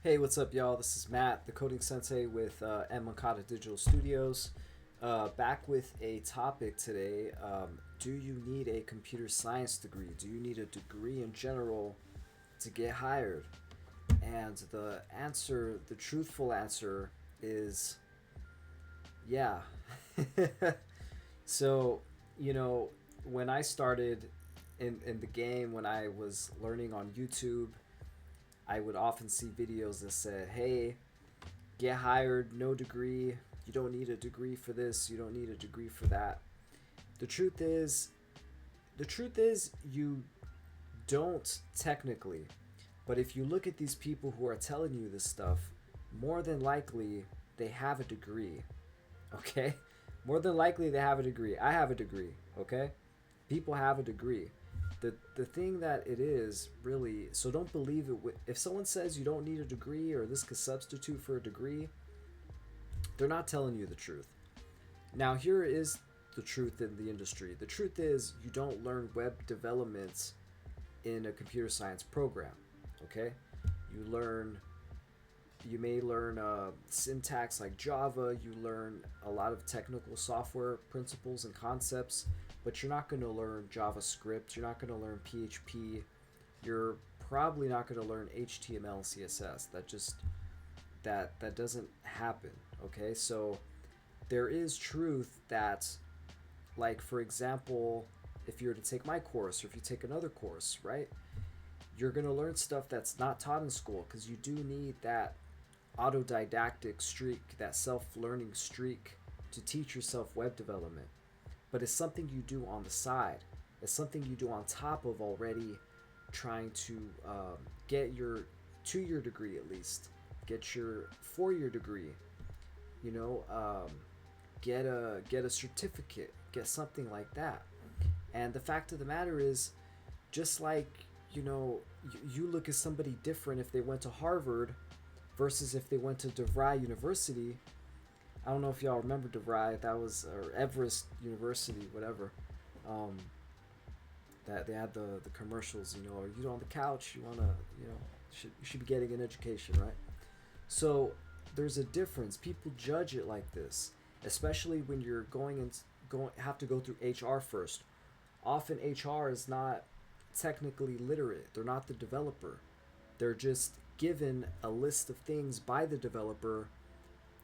Hey, what's up, y'all? This is Matt, the coding sensei with M. Mankata Digital Studios. Back with a topic today. Do you need a computer science degree? Do you need a degree in general to get hired? And the answer, the truthful answer, is yeah. So, you know, when I started in the game, when I was learning on YouTube, I would often see videos that said, hey, get hired, no degree. You don't need a degree for this. You don't need a degree for that. The truth is, the truth is, you don't technically. But if you look at these people who are telling you this stuff, more than likely they have a degree. Okay? More than likely they have a degree. I have a degree. Okay? People have a degree. The thing that it is really, so don't believe it. If someone says you don't need a degree or this could substitute for a degree, they're not telling you the truth. Now, here is the truth in the industry. The truth is, you don't learn web development in a computer science program. Okay, you learn. You may learn syntax like Java. You learn a lot of technical software principles and concepts, but you're not going to learn JavaScript. You're not going to learn PHP. You're probably not going to learn HTML and CSS. That doesn't happen. Okay, so there is truth that, like, for example, if you were to take my course or if you take another course, right, you're going to learn stuff that's not taught in school because you do need that autodidactic streak, that self-learning streak to teach yourself web development. But it's something you do on the side. It's something you do on top of already trying to get your 2-year degree, at least get your 4-year degree, you know, get a certificate, get something like that. And the fact of the matter is, just like, you look at somebody different if they went to Harvard versus if they went to DeVry University. I don't know if y'all remember DeVry. That was, or Everest University, whatever. Um, that they had the commercials. Are you on the couch? You wanna, you should be getting an education, right? So there's a difference. People judge it like this, especially when you're going have to go through HR first. Often HR is not technically literate. They're not the developer. They're just given a list of things by the developer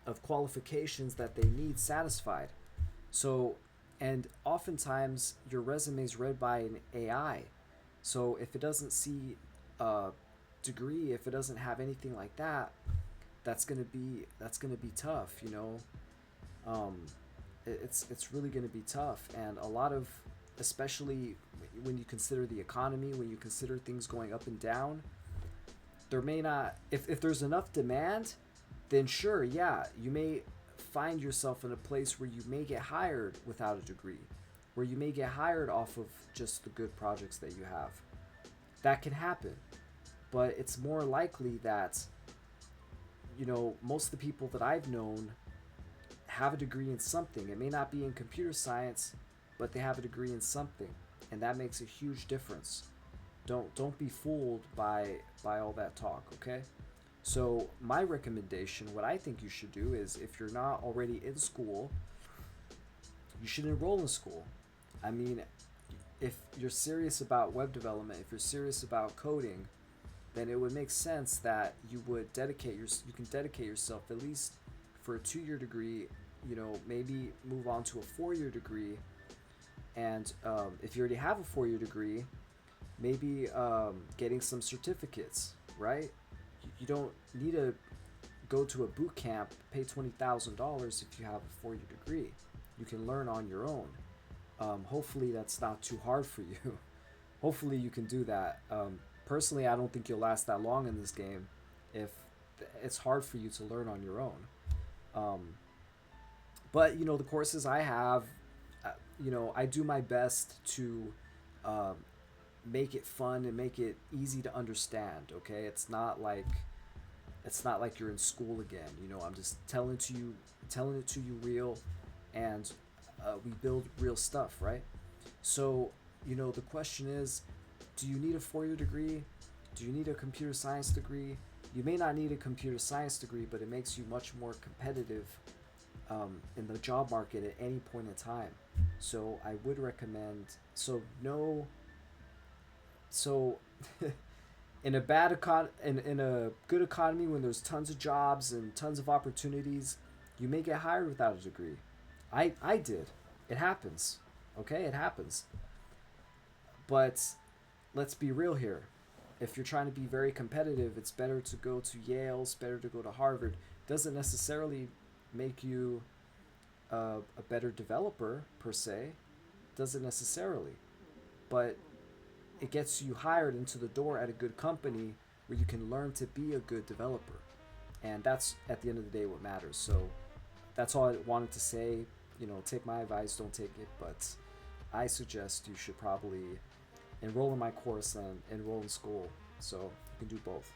of qualifications that they need satisfied. So, and oftentimes your resume is read by an AI. So if it doesn't see a degree, if it doesn't have anything like that, that's gonna be tough. Um, it's really gonna be tough, and a lot of, especially when you consider the economy, when you consider things going up and down, there may not, if there's enough demand, then sure, yeah, you may find yourself in a place where you may get hired without a degree, where you may get hired off of just the good projects that you have. That can happen, but it's more likely that, most of the people that I've known have a degree in something. It may not be in computer science, but they have a degree in something, and that makes a huge difference. Don't be fooled by all that talk, okay? So my recommendation, what I think you should do is, if you're not already in school, you should enroll in school. I mean, if you're serious about web development, if you're serious about coding, then it would make sense that you can dedicate yourself at least for a 2-year degree, maybe move on to a 4-year degree. And if you already have a 4-year degree, maybe getting some certificates, right? You don't need to go to a boot camp, pay $20,000 if you have a 4-year degree. You can learn on your own. Hopefully that's not too hard for you. Hopefully you can do that. Personally, I don't think you'll last that long in this game if it's hard for you to learn on your own. But the courses I have, I do my best to make it fun and make it easy to understand. Okay, it's not like you're in school again. I'm just telling it to you real, and we build real stuff, right? So the question is, do you need a 4-year degree? Do you need a computer science degree? You may not need a computer science degree, but it makes you much more competitive in the job market at any point in time. So I would recommend. So no. So in a in a good economy, when there's tons of jobs and tons of opportunities, you may get hired without a degree. I did. It happens. Okay, it happens. But let's be real here. If you're trying to be very competitive, it's better to go to Yale, it's better to go to Harvard. Doesn't necessarily make you a better developer per se. Doesn't necessarily. But it gets you hired into the door at a good company where you can learn to be a good developer. And that's at the end of the day what matters. So that's all I wanted to say. Take my advice, don't take it, but I suggest you should probably enroll in my course and enroll in school so you can do both.